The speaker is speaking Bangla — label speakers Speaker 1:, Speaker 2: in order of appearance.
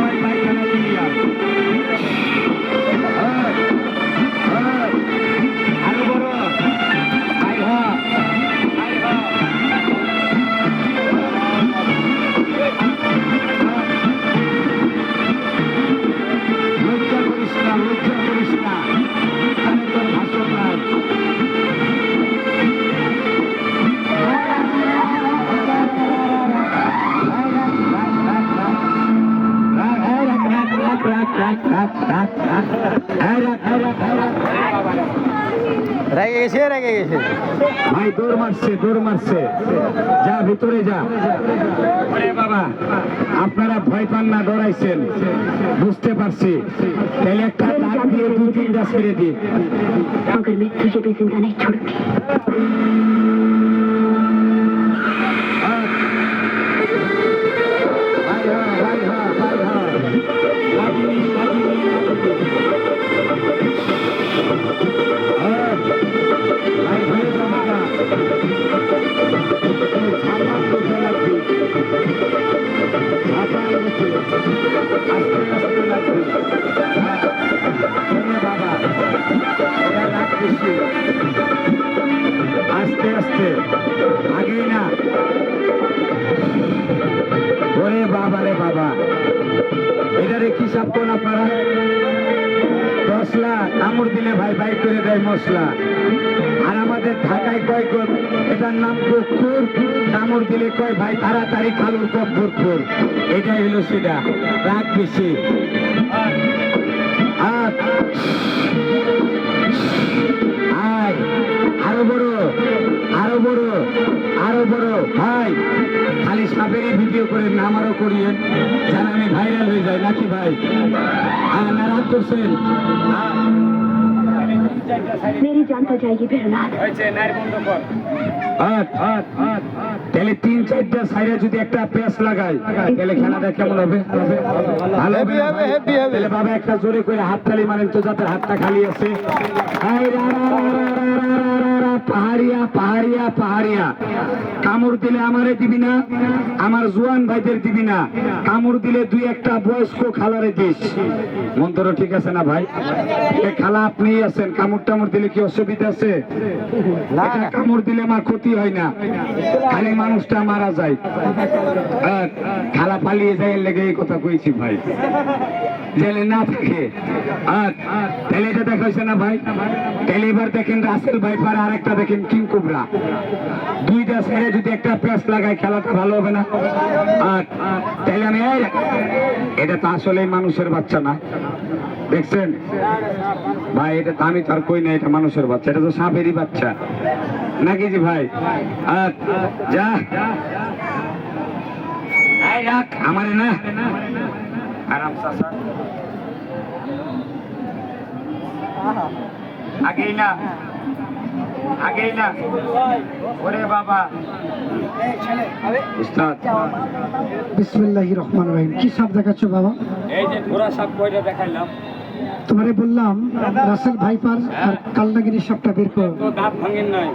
Speaker 1: ভাই পায়খানা ক্লিয়ার। আরো বড় আই হ আই হ লজ্জা করিস না, লজ্জা করিস না, এখানে তোর ভাষণ নাই।
Speaker 2: রেগে গেছে, রেগে গেছে
Speaker 1: ভাই, দৌড় মারছে, দৌড় মারছে, যা ভিতরে যা। ওরে বাবা, আপনারা ভয় পান না, ডরাইছেন, বুঝতে পারছি। তাহলে একটা ডাক দিয়ে 2-3টা ছেড়ে দিই।
Speaker 3: मगर मैं तुझे भी जिंदा नहीं छोड़ूंगी।
Speaker 1: আস্তে আস্তে, আগেই না। ওরে বাবা রে বাবা, এটারে কি সাবধান আপনারা? 10 লাখ কামড় দিলে ভাই বাইক করে দেয় মশলা। আর আমাদের ঢাকায় কয় এটার নাম কুকুর, কামড় দিলে কয় ভাই তাড়াতাড়ি খালুর কব্বর খোর। এটাই হলো সেটা, রাগ বেশি। আয়, আরো বড়, আরো বড়, আরো বড়। ভাই খালি সাপেরই ভিডিও করে না, আমারও করিয়েন, যেন আমি ভাইরাল হয়ে যাই, নাকি ভাই? না রাগ করছেন?
Speaker 3: मेरी जान तो जाएगी भैरनाथ।
Speaker 1: তাহলে 3-4টা সাইডে যদি একটা প্রেস লাগাই, তাহলে খেলাটা কেমন হবে? ভালো হবে, তাহলে বাবা একটা জোরে করে হাততালি মারেন তো, যাতে হাতটা খালি আছে। পাহাড়িয়া, পাহাড়িয়া, পাহাড়িয়া, কামড় দিলে আমারে দিবি না, আমার জোয়ান ভাইদের দিবি না, কামড় দিলে 2-1টা বয়স্ক খালারে দিস। মন্ত্র ঠিক আছে না ভাই? খালা আপনি আছেন, কামড় টামড় দিলে কি অসুবিধা আছে? কামড় দিলে আমার ক্ষতি হয় না, খালি মানুষটা মারা যায়। খালা পালিয়ে যায়, লেগে এই কথা কইছি ভাই, জেলে না থাকে। তাহলে এটা দেখাইছে না ভাই? তাহলে এবার দেখেন রাসেল ভাইপার, আর একটা দেখেন কিং কোবরা। 2টা ছেড়ে যদি একটা প্যাস লাগায়, খেলাটা ভালো হবে না? তাহলে আমি এটা তো আসলে মানুষের বাচ্চা না, দেখছেন ভাই? এটা তো আমি তার কই না, এটা মানুষের বাচ্চা, এটা তো সাপেরই বাচ্চা, নাকি জি ভাই? যা রাখ আমারে না, আরাম চাচা, আগেই না, আগেই না। ওরে বাবা, উস্তাদ
Speaker 4: বিসমিল্লাহির রহমানির রহিম। কি সাপ দেখাচ্ছ বাবা?
Speaker 1: এই যে ঘোড়া সাপ কয়টা দেখাইলাম
Speaker 4: তোমারে বললাম রাসেল ভাইপার আর কালনাগিরি সাপটা বের করো।
Speaker 1: তো দাঁত ভাঙেন নাই।